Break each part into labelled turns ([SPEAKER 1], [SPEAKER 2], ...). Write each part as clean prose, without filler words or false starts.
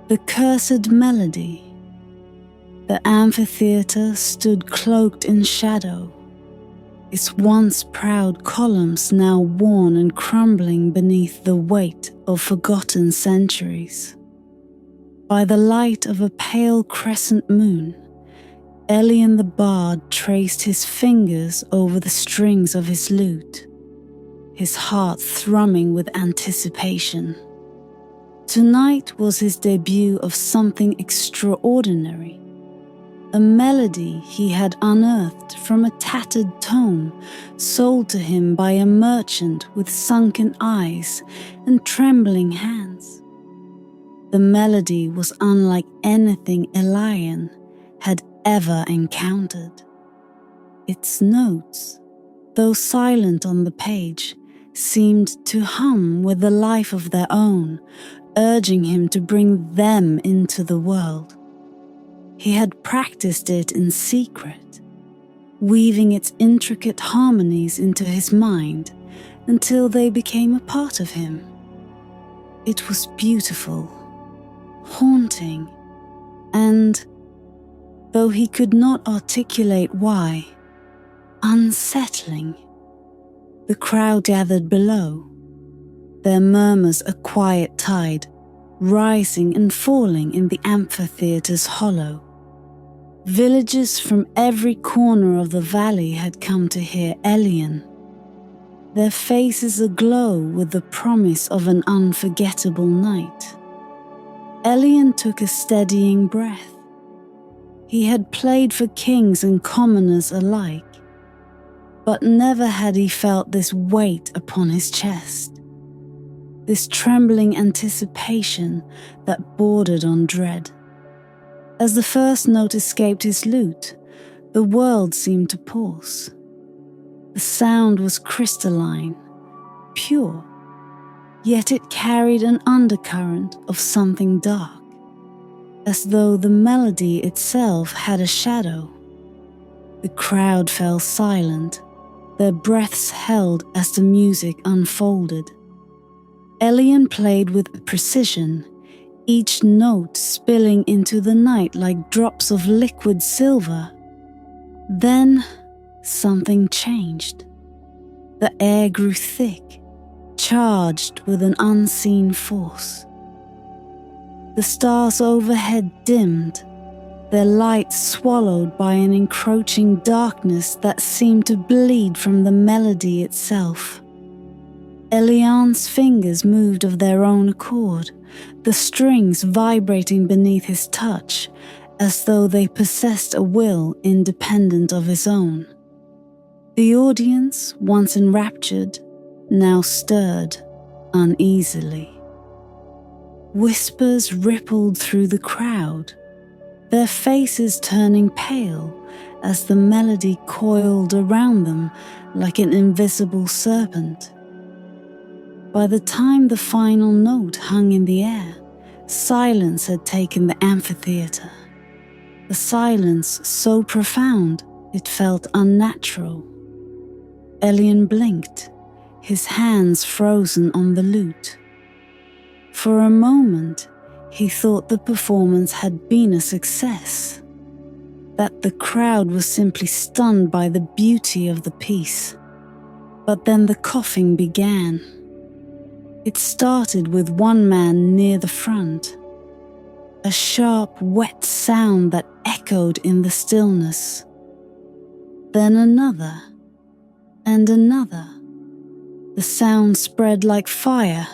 [SPEAKER 1] The cursed melody. The amphitheatre stood cloaked in shadow, its once proud columns now worn and crumbling beneath the weight of forgotten centuries. By the light of a pale crescent moon, Elian the bard traced his fingers over the strings of his lute, his heart thrumming with anticipation. Tonight was his debut of something extraordinary, a melody he had unearthed from a tattered tome sold to him by a merchant with sunken eyes and trembling hands. The melody was unlike anything Elian had ever encountered. Its notes, though silent on the page, seemed to hum with a life of their own, urging him to bring them into the world. He had practiced it in secret, weaving its intricate harmonies into his mind until they became a part of him. It was beautiful, haunting, and, though he could not articulate why, unsettling. The crowd gathered below, their murmurs a quiet tide, rising and falling in the amphitheatre's hollow. Villagers from every corner of the valley had come to hear Elian, their faces aglow with the promise of an unforgettable night. Elian took a steadying breath. He had played for kings and commoners alike, but never had he felt this weight upon his chest, this trembling anticipation that bordered on dread. As the first note escaped his lute, the world seemed to pause. The sound was crystalline, pure, yet it carried an undercurrent of something dark, as though the melody itself had a shadow. The crowd fell silent, their breaths held as the music unfolded. Elian played with precision, each note spilling into the night like drops of liquid silver. Then something changed. The air grew thick, charged with an unseen force. The stars overhead dimmed, their light swallowed by an encroaching darkness that seemed to bleed from the melody itself. Elian's fingers moved of their own accord, the strings vibrating beneath his touch, as though they possessed a will independent of his own. The audience, once enraptured, now stirred uneasily. Whispers rippled through the crowd, their faces turning pale as the melody coiled around them like an invisible serpent. By the time the final note hung in the air, silence had taken the amphitheatre. The silence so profound it felt unnatural. Elian blinked, his hands frozen on the lute. For a moment, he thought the performance had been a success, that the crowd was simply stunned by the beauty of the piece. But then the coughing began. It started with one man near the front, a sharp, wet sound that echoed in the stillness. Then another, and another. The sound spread like fire,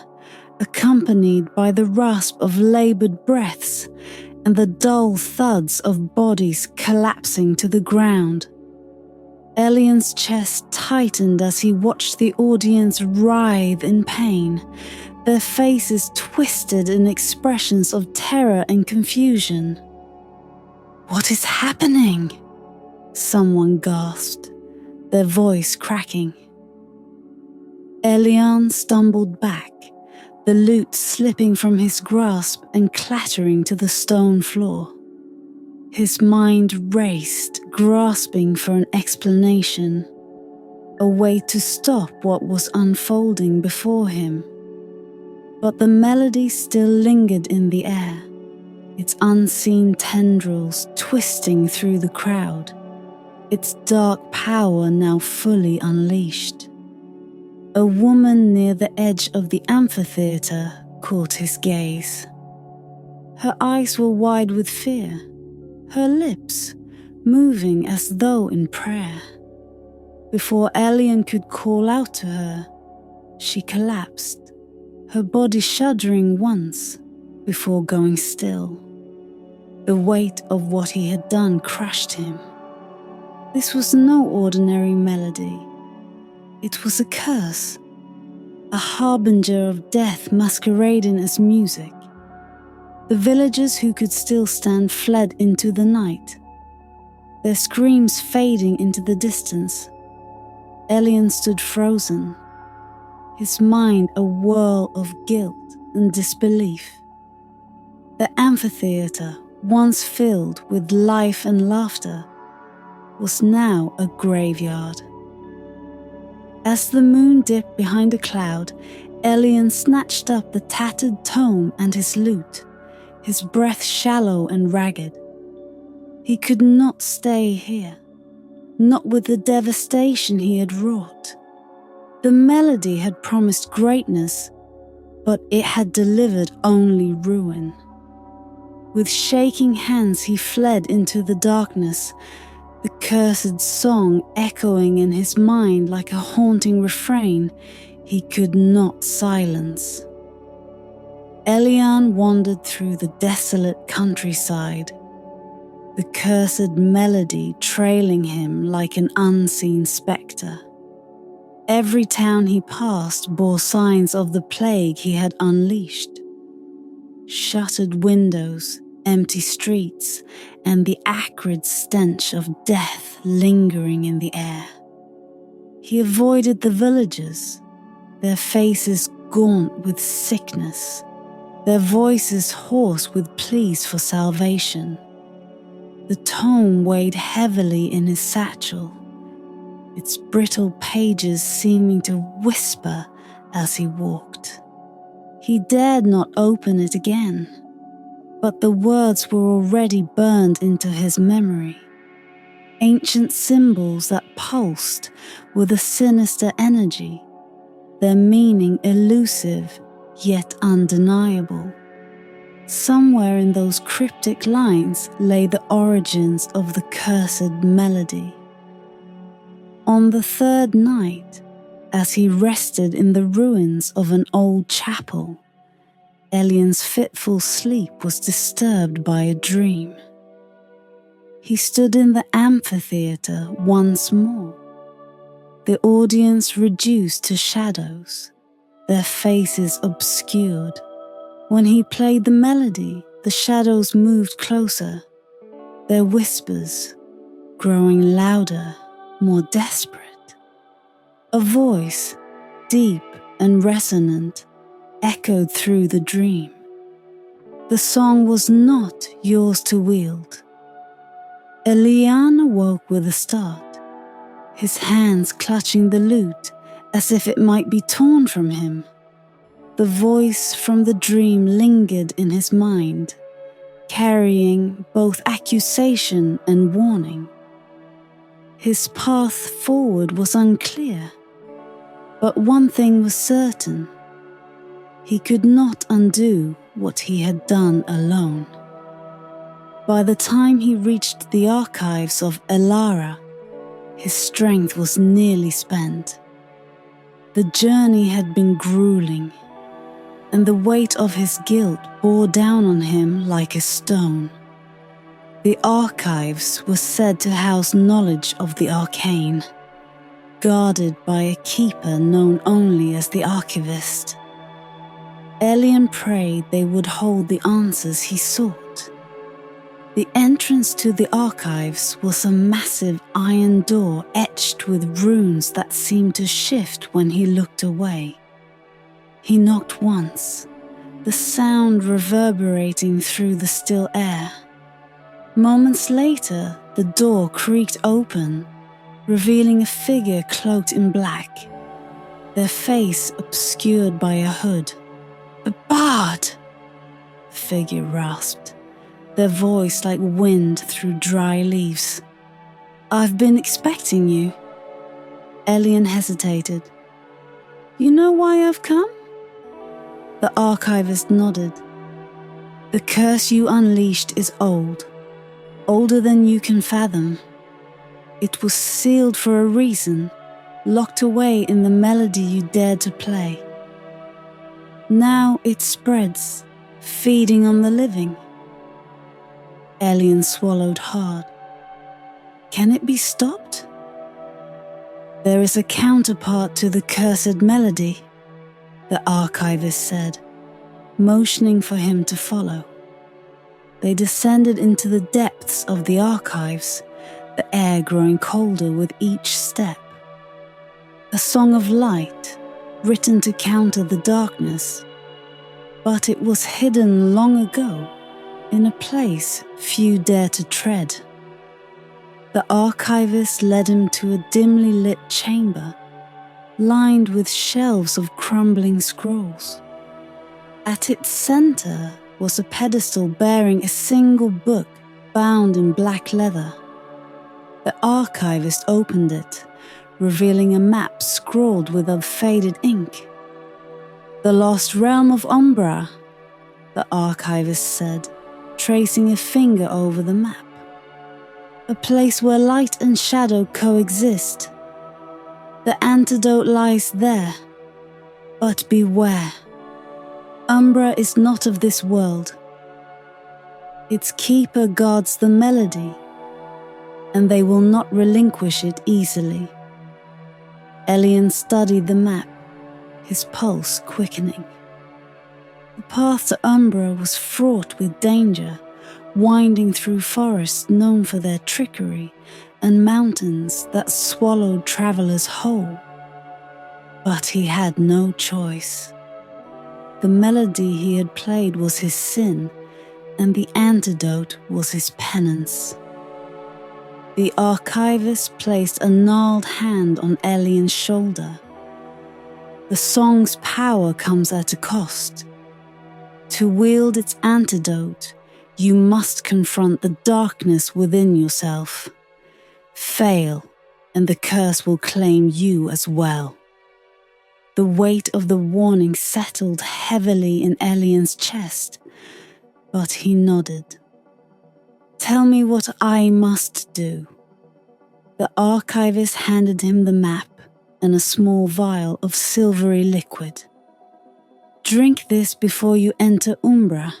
[SPEAKER 1] accompanied by the rasp of labored breaths and the dull thuds of bodies collapsing to the ground. Elian's chest tightened as he watched the audience writhe in pain, their faces twisted in expressions of terror and confusion. "What is happening?" someone gasped, their voice cracking. Elian stumbled back, the lute slipping from his grasp and clattering to the stone floor. His mind raced, grasping for an explanation, a way to stop what was unfolding before him. But the melody still lingered in the air, its unseen tendrils twisting through the crowd, its dark power now fully unleashed. A woman near the edge of the amphitheater caught his gaze. Her eyes were wide with fear, her lips moving as though in prayer. Before Elian could call out to her, she collapsed, her body shuddering once before going still. The weight of what he had done crushed him. This was no ordinary melody. It was a curse, a harbinger of death masquerading as music. The villagers who could still stand fled into the night, their screams fading into the distance. Elian stood frozen, his mind a whirl of guilt and disbelief. The amphitheater, once filled with life and laughter, was now a graveyard. As the moon dipped behind a cloud, Elian snatched up the tattered tome and his lute, his breath shallow and ragged. He could not stay here, not with the devastation he had wrought. The melody had promised greatness, but it had delivered only ruin. With shaking hands he fled into the darkness, the cursed song echoing in his mind like a haunting refrain he could not silence. Elian wandered through the desolate countryside, the cursed melody trailing him like an unseen spectre. Every town he passed bore signs of the plague he had unleashed. Shuttered windows, empty streets, and the acrid stench of death lingering in the air. He avoided the villagers, their faces gaunt with sickness, their voices hoarse with pleas for salvation. The tome weighed heavily in his satchel, its brittle pages seeming to whisper as he walked. He dared not open it again, but the words were already burned into his memory. Ancient symbols that pulsed with a sinister energy, their meaning elusive yet undeniable. Somewhere in those cryptic lines lay the origins of the cursed melody. On the third night, as he rested in the ruins of an old chapel, Elian's fitful sleep was disturbed by a dream. He stood in the amphitheater once more, the audience reduced to shadows, their faces obscured. When he played the melody, the shadows moved closer, their whispers growing louder, more desperate. A voice, deep and resonant, echoed through the dream. The song was not yours to wield. Elian awoke with a start, his hands clutching the lute as if it might be torn from him. The voice from the dream lingered in his mind, carrying both accusation and warning. His path forward was unclear, but one thing was certain. He could not undo what he had done alone. By the time he reached the Archives of Elara, his strength was nearly spent. The journey had been grueling, and the weight of his guilt bore down on him like a stone. The Archives were said to house knowledge of the arcane, guarded by a keeper known only as the Archivist. Elian prayed they would hold the answers he sought. The entrance to the Archives was a massive iron door etched with runes that seemed to shift when he looked away. He knocked once, the sound reverberating through the still air. Moments later, the door creaked open, revealing a figure cloaked in black, their face obscured by a hood. "A bard!" the figure rasped, their voice like wind through dry leaves. "I've been expecting you." Elian hesitated. "You know why I've come?" The Archivist nodded. "The curse you unleashed is old, older than you can fathom. It was sealed for a reason, locked away in the melody you dared to play. Now it spreads, feeding on the living." Elian swallowed hard. "Can it be stopped?" "There is a counterpart to the cursed melody," the Archivist said, motioning for him to follow. They descended into the depths of the archives, the air growing colder with each step. A song of light, written to counter the darkness, but it was hidden long ago in a place few dare to tread. The Archivist led him to a dimly lit chamber, lined with shelves of crumbling scrolls. At its center was a pedestal bearing a single book bound in black leather. The Archivist opened it, revealing a map scrawled with a faded ink. "The lost Realm of Umbra," the Archivist said, tracing a finger over the map. "A place where light and shadow coexist. The antidote lies there, but beware. Umbra is not of this world. Its keeper guards the melody, and they will not relinquish it easily." Elian studied the map, his pulse quickening. The path to Umbra was fraught with danger, winding through forests known for their trickery and mountains that swallowed travelers whole. But he had no choice. The melody he had played was his sin, and the antidote was his penance. The Archivist placed a gnarled hand on Elian's shoulder. "The song's power comes at a cost. To wield its antidote, you must confront the darkness within yourself. Fail, and the curse will claim you as well." The weight of the warning settled heavily in Elian's chest, but he nodded. "Tell me what I must do." The Archivist handed him the map and a small vial of silvery liquid. "Drink this before you enter Umbra.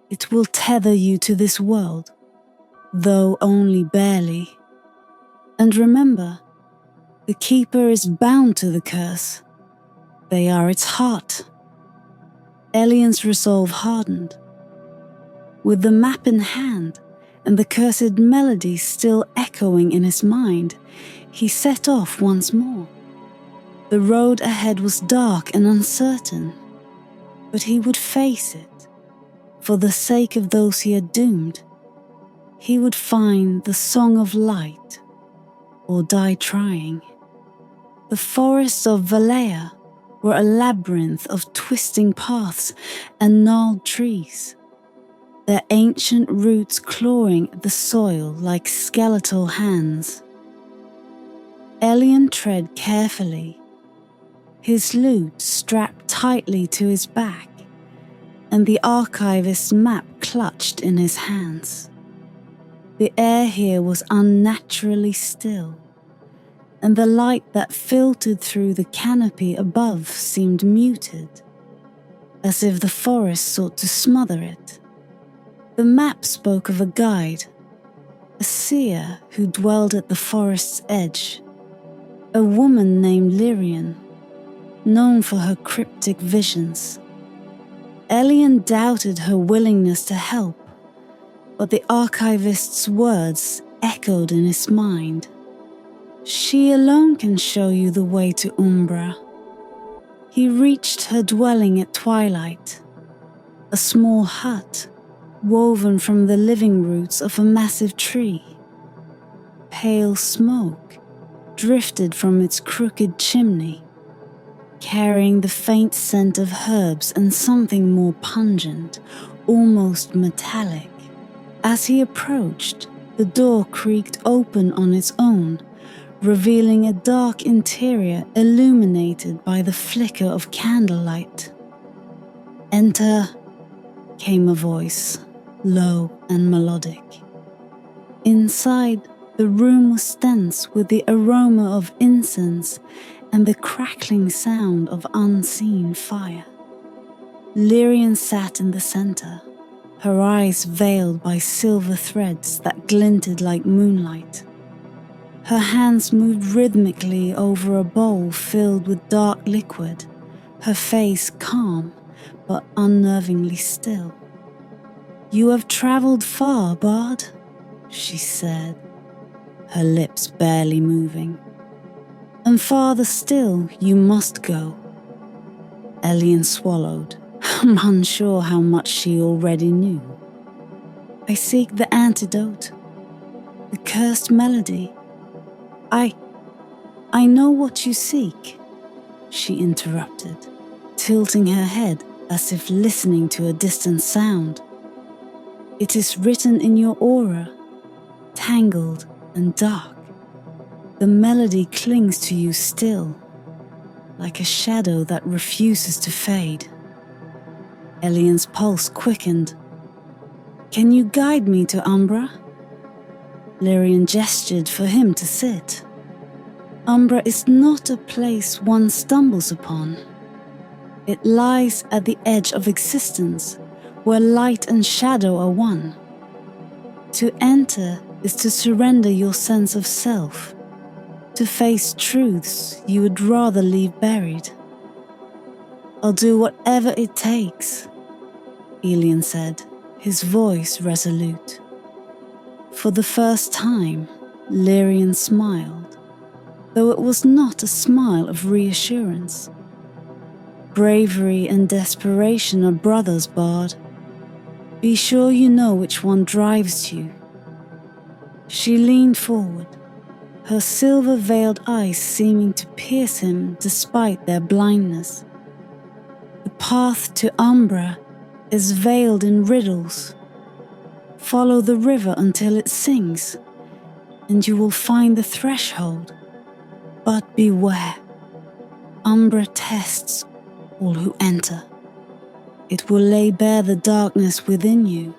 [SPEAKER 1] It will tether you to this world, though only barely. And remember, the Keeper is bound to the curse. They are its heart." Elian's resolve hardened. With the map in hand and the cursed melody still echoing in his mind, he set off once more. The road ahead was dark and uncertain, but he would face it. For the sake of those he had doomed, he would find the song of light, or die trying. The forests of Valea were a labyrinth of twisting paths and gnarled trees, their ancient roots clawing at the soil like skeletal hands. Elian tread carefully, his lute strapped tightly to his back, and the Archivist's map clutched in his hands. The air here was unnaturally still, and the light that filtered through the canopy above seemed muted, as if the forest sought to smother it. The map spoke of a guide, a seer who dwelled at the forest's edge, a woman named Lyrian, known for her cryptic visions. Elian doubted her willingness to help, but the Archivist's words echoed in his mind. "She alone can show you the way to Umbra." He reached her dwelling at twilight, a small hut woven from the living roots of a massive tree. Pale smoke drifted from its crooked chimney, carrying the faint scent of herbs and something more pungent, almost metallic. As he approached, the door creaked open on its own, revealing a dark interior illuminated by the flicker of candlelight. "Enter," came a voice, low and melodic. Inside, the room was dense with the aroma of incense and the crackling sound of unseen fire. Lyrian sat in the center, her eyes veiled by silver threads that glinted like moonlight. Her hands moved rhythmically over a bowl filled with dark liquid, her face calm but unnervingly still. "You have traveled far, Bard," she said, her lips barely moving. "And farther still you must go." Elian swallowed, unsure how much she already knew. "I seek the antidote, the cursed melody. I know what you seek," she interrupted, tilting her head as if listening to a distant sound. "It is written in your aura, tangled and dark. The melody clings to you still, like a shadow that refuses to fade." Elian's pulse quickened. "Can you guide me to Umbra?" Lyrian gestured for him to sit. Umbra is not a place one stumbles upon. It lies at the edge of existence, where light and shadow are one. To enter is to surrender your sense of self, to face truths you would rather leave buried. "I'll do whatever it takes," Elian said, his voice resolute. For the first time, Lyrian smiled, though it was not a smile of reassurance. "Bravery and desperation are brothers, Bard. Be sure you know which one drives you." She leaned forward, her silver-veiled eyes seeming to pierce him despite their blindness. "The path to Umbra is veiled in riddles. Follow the river until it sings, and you will find the threshold. But beware, Umbra tests all who enter. It will lay bare the darkness within you."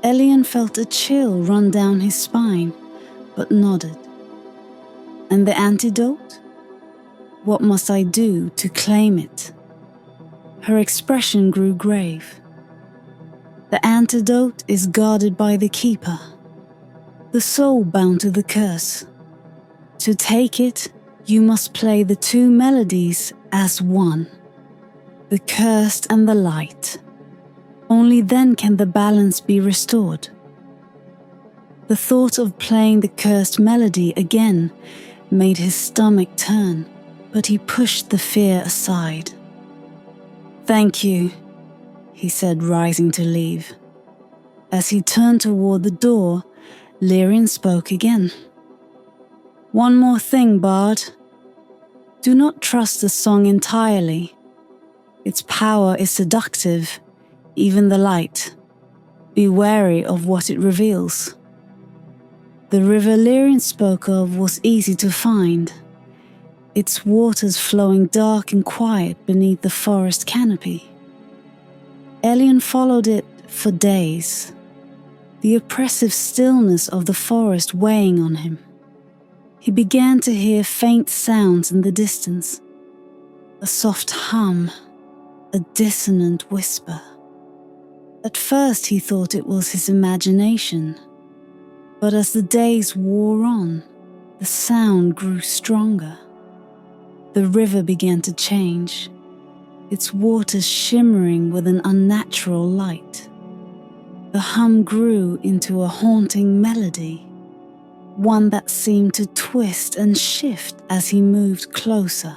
[SPEAKER 1] Elian felt a chill run down his spine, but nodded. "And the antidote? What must I do to claim it?" Her expression grew grave. "The antidote is guarded by the keeper, the soul bound to the curse. To take it, you must play the two melodies as one, the cursed and the light. Only then can the balance be restored." The thought of playing the cursed melody again made his stomach turn, but he pushed the fear aside. "Thank you," he said, rising to leave. As he turned toward the door, Lyrian spoke again. "One more thing, Bard. Do not trust the song entirely. Its power is seductive, even the light. Be wary of what it reveals." The river Lyrian spoke of was easy to find, its waters flowing dark and quiet beneath the forest canopy. Elian followed it for days, the oppressive stillness of the forest weighing on him. He began to hear faint sounds in the distance, a soft hum, a dissonant whisper. At first he thought it was his imagination, but as the days wore on, the sound grew stronger. The river began to change, its waters shimmering with an unnatural light. The hum grew into a haunting melody, one that seemed to twist and shift as he moved closer.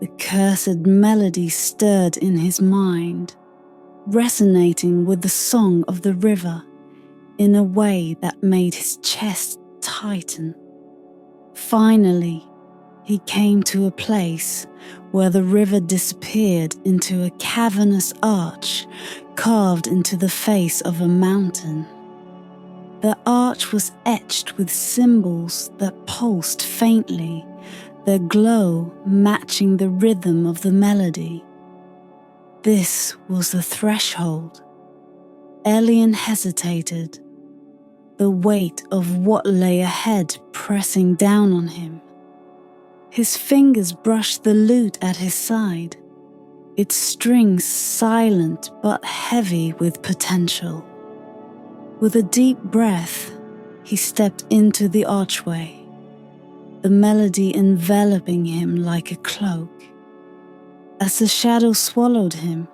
[SPEAKER 1] The cursed melody stirred in his mind, resonating with the song of the river in a way that made his chest tighten. Finally, he came to a place where the river disappeared into a cavernous arch carved into the face of a mountain. The arch was etched with symbols that pulsed faintly, their glow matching the rhythm of the melody. This was the threshold. Elian hesitated, the weight of what lay ahead pressing down on him. His fingers brushed the lute at his side, its strings silent but heavy with potential. With a deep breath, he stepped into the archway, the melody enveloping him like a cloak. As the shadow swallowed him,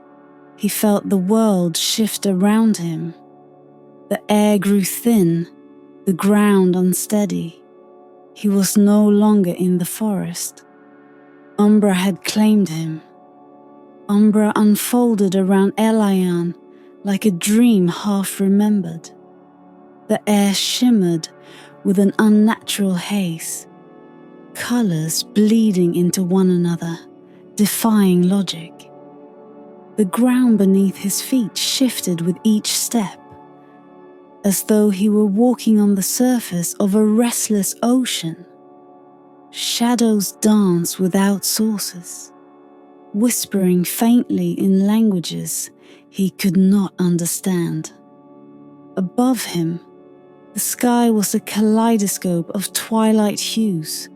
[SPEAKER 1] he felt the world shift around him. The air grew thin, the ground unsteady. He was no longer in the forest. Umbra had claimed him. Umbra unfolded around Elian like a dream half remembered. The air shimmered with an unnatural haze, colors bleeding into one another, defying logic. The ground beneath his feet shifted with each step, as though he were walking on the surface of a restless ocean. Shadows danced without sources, whispering faintly in languages he could not understand. Above him, the sky was a kaleidoscope of twilight hues,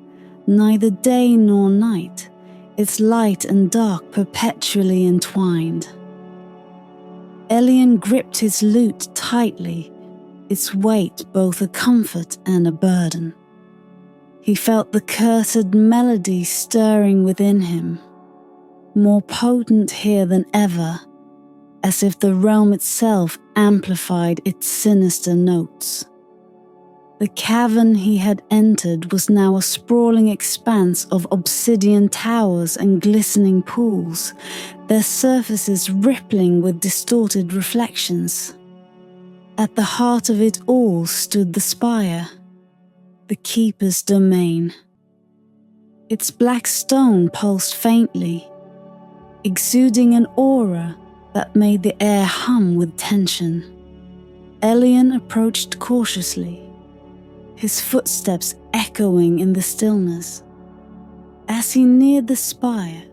[SPEAKER 1] neither day nor night, its light and dark perpetually entwined. Elian gripped his lute tightly, its weight both a comfort and a burden. He felt the cursed melody stirring within him, more potent here than ever, as if the realm itself amplified its sinister notes. The cavern he had entered was now a sprawling expanse of obsidian towers and glistening pools, their surfaces rippling with distorted reflections. At the heart of it all stood the spire, the keeper's domain. Its black stone pulsed faintly, exuding an aura that made the air hum with tension. Elian approached cautiously, his footsteps echoing in the stillness. As he neared the spire,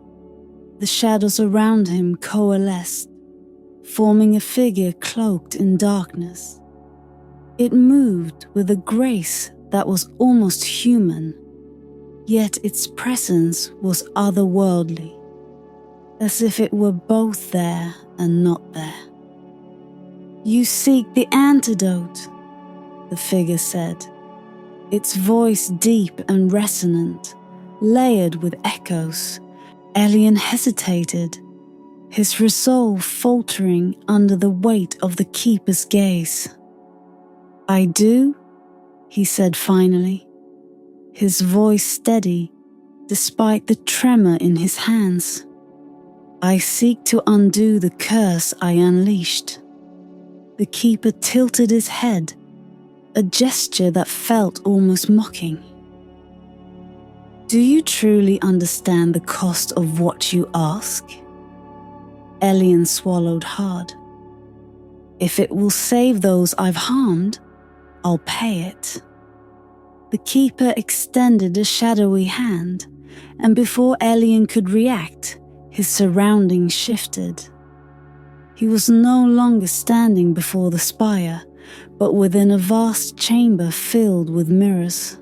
[SPEAKER 1] the shadows around him coalesced, forming a figure cloaked in darkness. It moved with a grace that was almost human, yet its presence was otherworldly, as if it were both there and not there. "You seek the antidote," the figure said, its voice deep and resonant, layered with echoes. Elian hesitated, his resolve faltering under the weight of the keeper's gaze. "I do," he said finally, his voice steady despite the tremor in his hands. "I seek to undo the curse I unleashed." The keeper tilted his head, a gesture that felt almost mocking. "Do you truly understand the cost of what you ask?" Elian swallowed hard. "If it will save those I've harmed, I'll pay it." The keeper extended a shadowy hand, and before Elian could react, his surroundings shifted. He was no longer standing before the spire, but within a vast chamber filled with mirrors.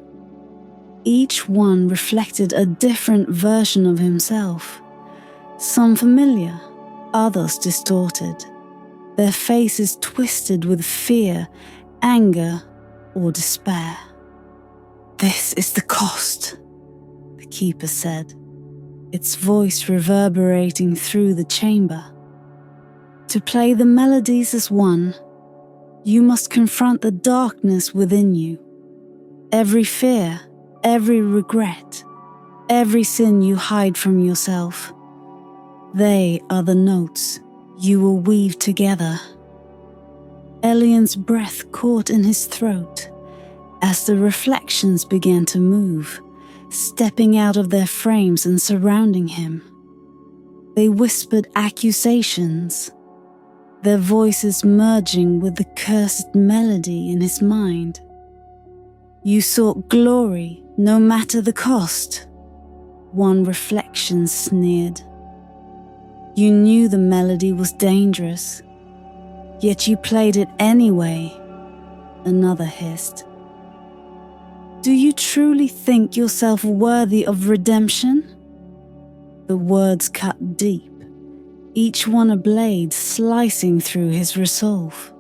[SPEAKER 1] Each one reflected a different version of himself, some familiar, others distorted, their faces twisted with fear, anger, or despair. "This is the cost," the keeper said, its voice reverberating through the chamber. "To play the melodies as one, you must confront the darkness within you. Every fear, every regret, every sin you hide from yourself. They are the notes you will weave together." Elian's breath caught in his throat as the reflections began to move, stepping out of their frames and surrounding him. They whispered accusations, their voices merging with the cursed melody in his mind. You sought glory, no matter the cost, one reflection sneered. You knew the melody was dangerous, yet you played it anyway, another hissed. Do you truly think yourself worthy of redemption? The words cut deep, each one a blade slicing through his resolve.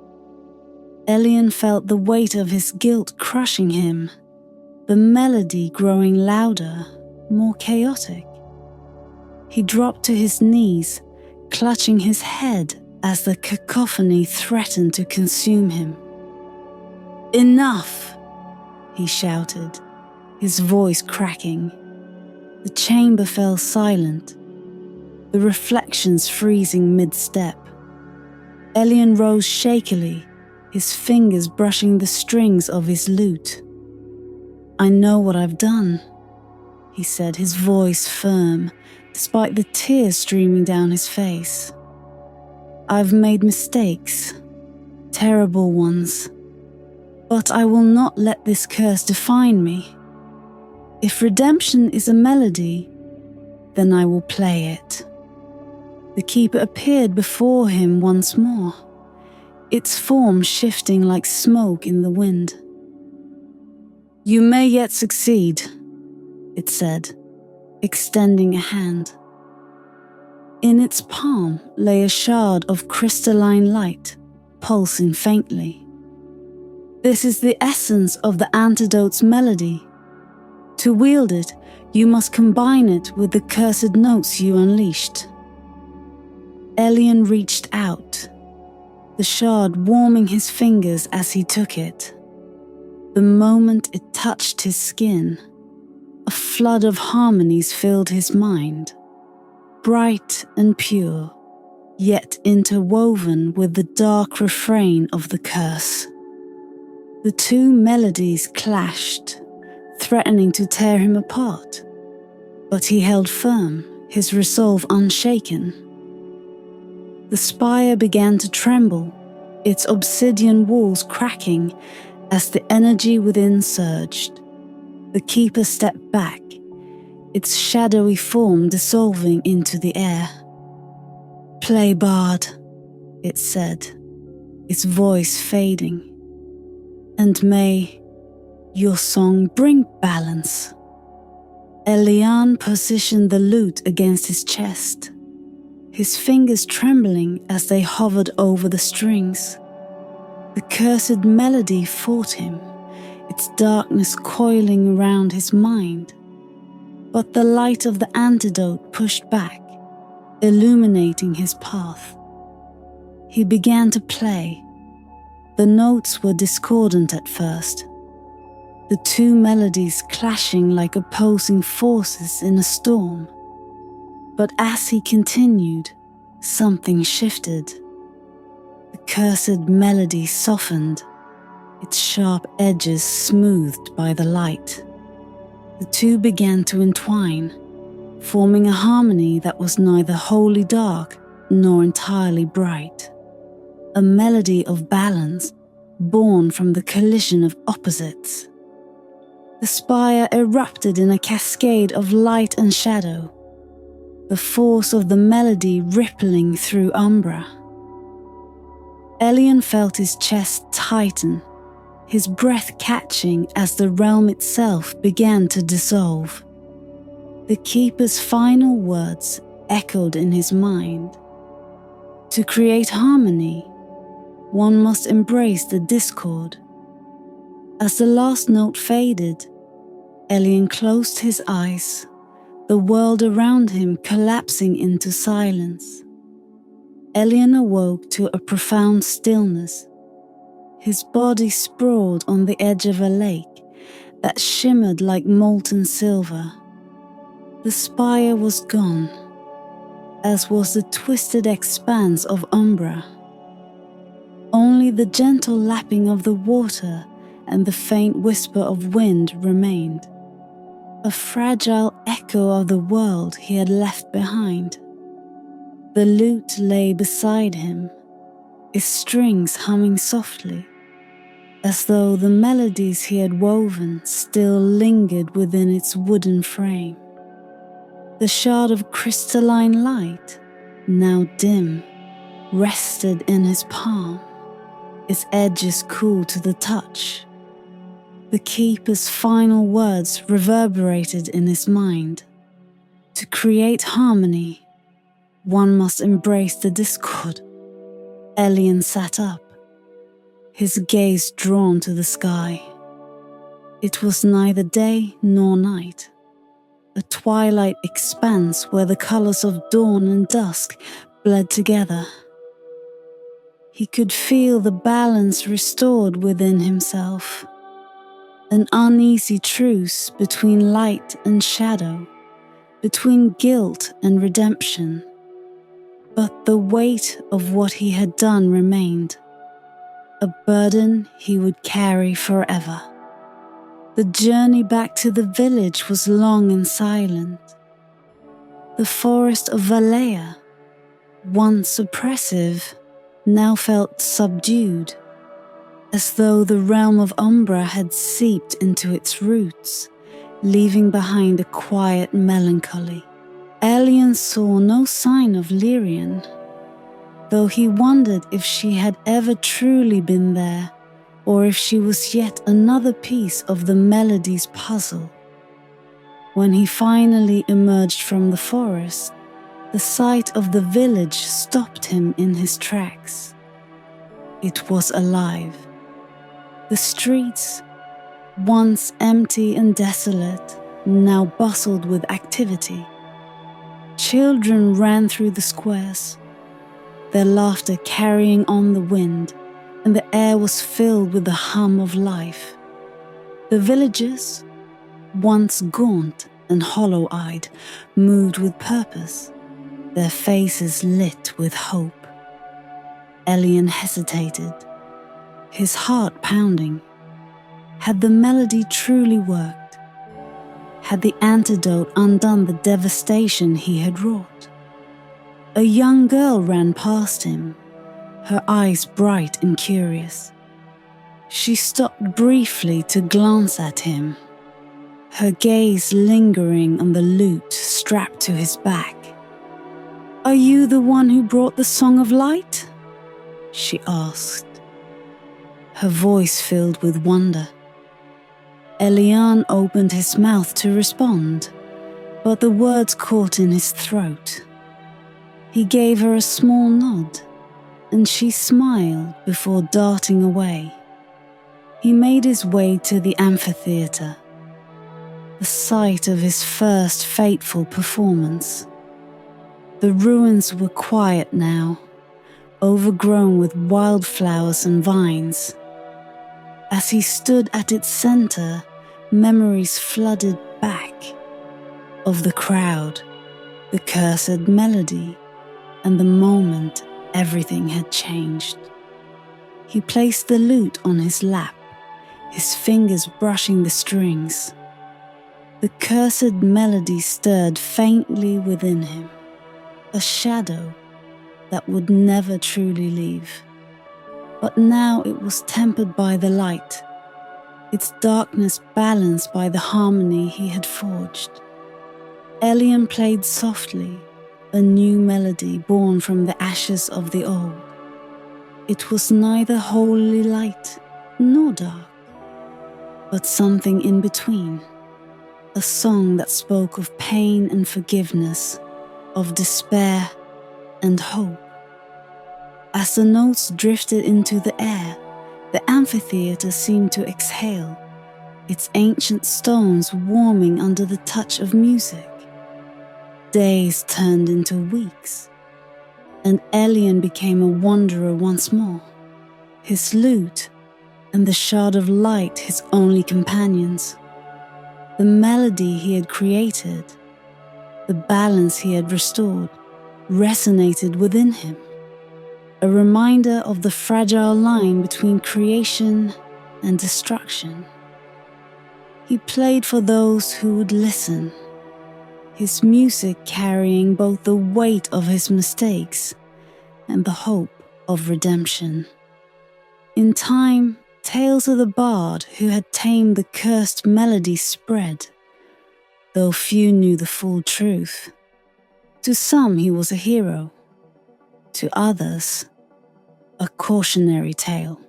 [SPEAKER 1] Elian felt the weight of his guilt crushing him, the melody growing louder, more chaotic. He dropped to his knees, clutching his head as the cacophony threatened to consume him. Enough! He shouted, his voice cracking. The chamber fell silent, the reflections freezing mid-step. Elian rose shakily, his fingers brushing the strings of his lute. I know what I've done, he said, his voice firm, despite the tears streaming down his face. I've made mistakes, terrible ones, but I will not let this curse define me. If redemption is a melody, then I will play it. The keeper appeared before him once more, its form shifting like smoke in the wind. You may yet succeed, it said, extending a hand. In its palm lay a shard of crystalline light, pulsing faintly. This is the essence of the antidote's melody. To wield it, you must combine it with the cursed notes you unleashed. Elian reached out, the shard warming his fingers as he took it. The moment it touched his skin, a flood of harmonies filled his mind, bright and pure, yet interwoven with the dark refrain of the curse. The two melodies clashed, threatening to tear him apart, but he held firm, his resolve unshaken. The spire began to tremble, its obsidian walls cracking as the energy within surged. The keeper stepped back, its shadowy form dissolving into the air. Play, bard, it said, its voice fading, and may your song bring balance. Elian positioned the lute against his chest, his fingers trembling as they hovered over the strings. The cursed melody fought him, its darkness coiling around his mind. But the light of the antidote pushed back, illuminating his path. He began to play. The notes were discordant at first, the two melodies clashing like opposing forces in a storm. But as he continued, something shifted. The cursed melody softened, its sharp edges smoothed by the light. The two began to entwine, forming a harmony that was neither wholly dark nor entirely bright. A melody of balance, born from the collision of opposites. The spire erupted in a cascade of light and shadow, the force of the melody rippling through Umbra. Elian felt his chest tighten, his breath catching as the realm itself began to dissolve. The keeper's final words echoed in his mind. To create harmony, one must embrace the discord. As the last note faded, Elian closed his eyes, the world around him collapsing into silence. Elian awoke to a profound stillness. His body sprawled on the edge of a lake that shimmered like molten silver. The spire was gone, as was the twisted expanse of Umbra. Only the gentle lapping of the water and the faint whisper of wind remained. a fragile echo of the world he had left behind. The lute lay beside him, its strings humming softly, as though the melodies he had woven still lingered within its wooden frame. The shard of crystalline light, now dim, rested in his palm, its edges cool to the touch. The keeper's final words reverberated in his mind. To create harmony, one must embrace the discord. Elian sat up, his gaze drawn to the sky. It was neither day nor night, a twilight expanse where the colors of dawn and dusk bled together. He could feel the balance restored within himself, an uneasy truce between light and shadow, between guilt and redemption. But the weight of what he had done remained, a burden he would carry forever. The journey back to the village was long and silent. The forest of Elara, once oppressive, now felt subdued, as though the realm of Umbra had seeped into its roots, leaving behind a quiet melancholy. Elian saw no sign of Lyrian, though he wondered if she had ever truly been there, or if she was yet another piece of the melody's puzzle. When he finally emerged from the forest, the sight of the village stopped him in his tracks. It was alive. The streets, once empty and desolate, now bustled with activity. Children ran through the squares, their laughter carrying on the wind, and the air was filled with the hum of life. The villagers, once gaunt and hollow-eyed, moved with purpose, their faces lit with hope. Elian hesitated, his heart pounding. Had the melody truly worked? Had the antidote undone the devastation he had wrought? A young girl ran past him, her eyes bright and curious. She stopped briefly to glance at him, her gaze lingering on the lute strapped to his back. "Are you the one who brought the Song of Light?" she asked, her voice filled with wonder. Elian opened his mouth to respond, but the words caught in his throat. He gave her a small nod, and she smiled before darting away. He made his way to the amphitheater, the site of his first fateful performance. The ruins were quiet now, overgrown with wildflowers and vines. As he stood at its center, memories flooded back of the crowd, the cursed melody, and the moment everything had changed. He placed the lute on his lap, his fingers brushing the strings. The cursed melody stirred faintly within him, a shadow that would never truly leave. But now it was tempered by the light, its darkness balanced by the harmony he had forged. Elian played softly, a new melody born from the ashes of the old. It was neither wholly light nor dark, but something in between, a song that spoke of pain and forgiveness, of despair and hope. As the notes drifted into the air, the amphitheater seemed to exhale, its ancient stones warming under the touch of music. Days turned into weeks, and Elian became a wanderer once more, his lute and the shard of light his only companions. The melody he had created, the balance he had restored, resonated within him, a reminder of the fragile line between creation and destruction. He played for those who would listen, his music carrying both the weight of his mistakes and the hope of redemption. In time, tales of the bard who had tamed the cursed melody spread, though few knew the full truth. To some he was a hero, to others a cautionary tale.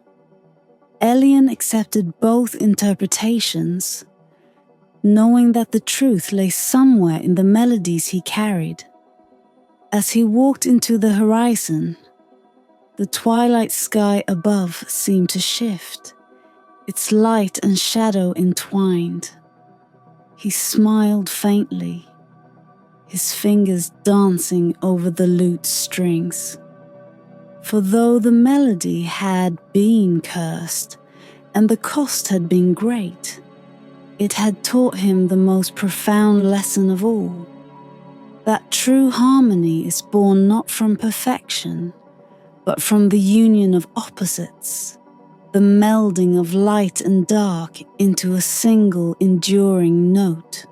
[SPEAKER 1] Elian accepted both interpretations, knowing that the truth lay somewhere in the melodies he carried. As he walked into the horizon, the twilight sky above seemed to shift, its light and shadow entwined. He smiled faintly, his fingers dancing over the lute's strings. For though the melody had been cursed, and the cost had been great, it had taught him the most profound lesson of all, that true harmony is born not from perfection, but from the union of opposites, the melding of light and dark into a single enduring note.